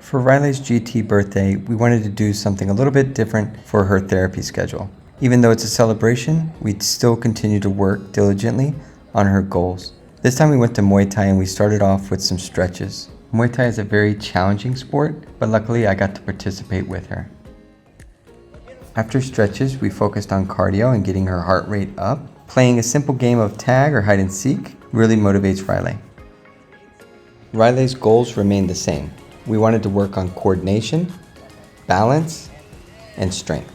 For Riley's GT birthday, we wanted to do something a little bit different for her therapy schedule. Even though it's a celebration, we'd still continue to work diligently on her goals. This time we went to Muay Thai and we started off with some stretches. Muay Thai is a very challenging sport, but luckily I got to participate with her. After stretches, we focused on cardio and getting her heart rate up. Playing a simple game of tag or hide and seek really motivates Riley. Riley's goals remain the same. We wanted to work on coordination, balance, and strength.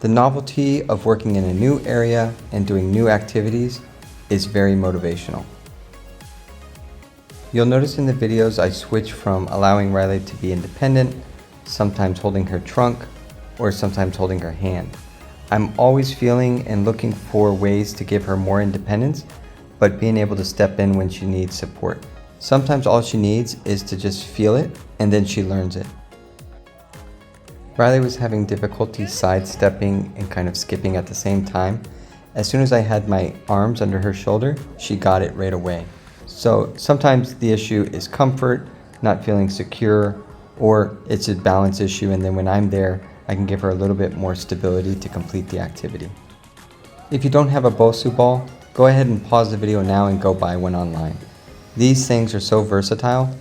The novelty of working in a new area and doing new activities is very motivational. You'll notice in the videos I switch from allowing Riley to be independent, sometimes holding her trunk, or sometimes holding her hand. I'm always feeling and looking for ways to give her more independence, but being able to step in when she needs support. Sometimes all she needs is to just feel it, and then she learns it. Riley was having difficulty sidestepping and kind of skipping at the same time. As soon as I had my arms under her shoulder, she got it right away. So sometimes the issue is comfort, not feeling secure, or it's a balance issue, and then when I'm there, I can give her a little bit more stability to complete the activity. If you don't have a Bosu ball, go ahead and pause the video now and go buy one online. These things are so versatile.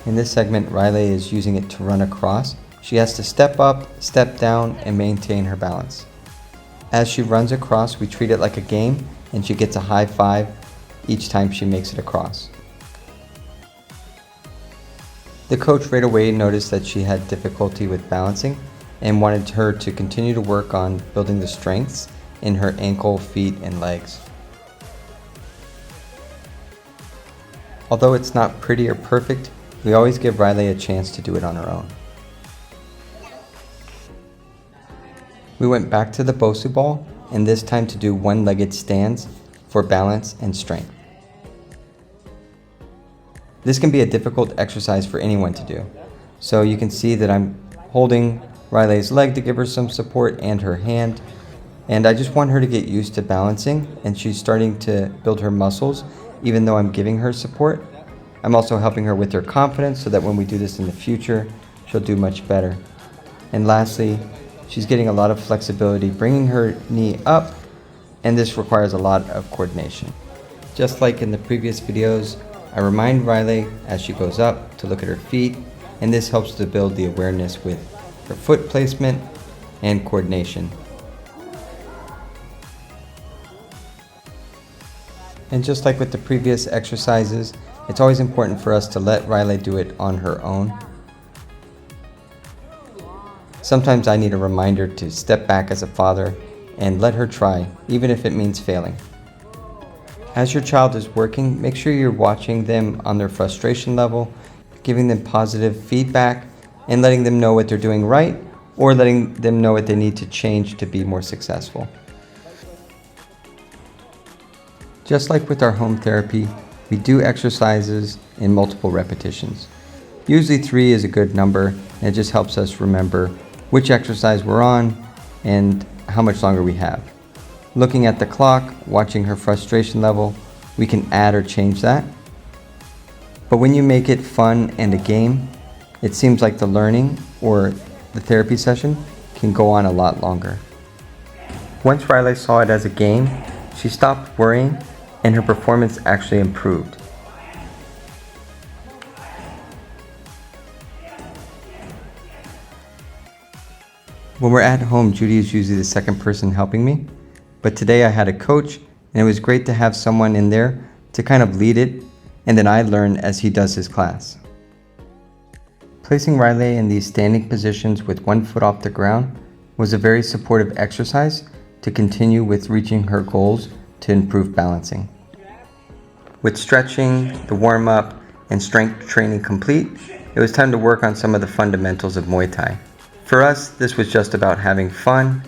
In this segment, Riley is using it to run across. She has to step up, step down, and maintain her balance. As she runs across, we treat it like a game, and she gets a high five each time she makes it across. The coach right away noticed that she had difficulty with balancing and wanted her to continue to work on building the strengths in her ankle, feet, and legs. Although it's not pretty or perfect, we always give Riley a chance to do it on her own. We went back to the Bosu ball, and this time to do one-legged stands for balance and strength. This can be a difficult exercise for anyone to do. So you can see that I'm holding Riley's leg to give her some support and her hand. And I just want her to get used to balancing, and she's starting to build her muscles even though I'm giving her support. I'm also helping her with her confidence so that when we do this in the future, she'll do much better. And lastly, she's getting a lot of flexibility, bringing her knee up, and this requires a lot of coordination. Just like in the previous videos, I remind Riley as she goes up to look at her feet, and this helps to build the awareness with her foot placement and coordination. And just like with the previous exercises, it's always important for us to let Riley do it on her own. Sometimes I need a reminder to step back as a father and let her try, even if it means failing. As your child is working, make sure you're watching them on their frustration level, giving them positive feedback, and letting them know what they're doing right, or letting them know what they need to change to be more successful. Just like with our home therapy, we do exercises in multiple repetitions. Usually 3 is a good number, and it just helps us remember which exercise we're on and how much longer we have. Looking at the clock, watching her frustration level, we can add or change that. But when you make it fun and a game, it seems like the learning or the therapy session can go on a lot longer. Once Riley saw it as a game, she stopped worrying and her performance actually improved. When we're at home, Judy is usually the second person helping me, but today I had a coach, and it was great to have someone in there to kind of lead it, and then I learn as he does his class. Placing Riley in these standing positions with one foot off the ground was a very supportive exercise to continue with reaching her goals to improve balancing. With stretching, the warm-up, and strength training complete, it was time to work on some of the fundamentals of Muay Thai. For us, this was just about having fun,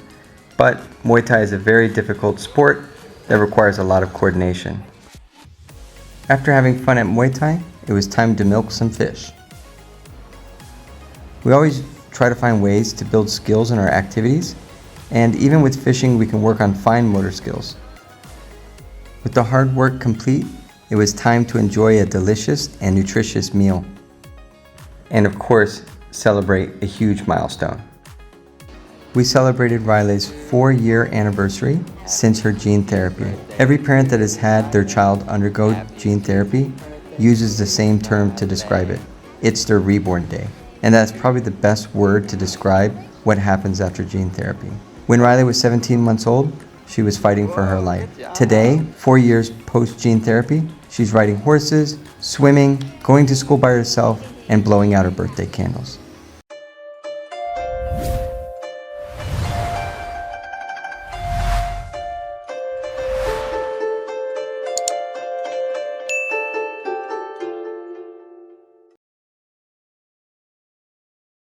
but Muay Thai is a very difficult sport that requires a lot of coordination. After having fun at Muay Thai, it was time to milk some fish. We always try to find ways to build skills in our activities, and even with fishing, we can work on fine motor skills. With the hard work complete, it was time to enjoy a delicious and nutritious meal. And of course, celebrate a huge milestone. We celebrated Riley's 4-year anniversary since her gene therapy. Every parent that has had their child undergo gene therapy uses the same term to describe it. It's their reborn day. And that's probably the best word to describe what happens after gene therapy. When Riley was 17 months old, she was fighting for her life. Today, 4 years post-gene therapy, she's riding horses, swimming, going to school by herself, and blowing out her birthday candles.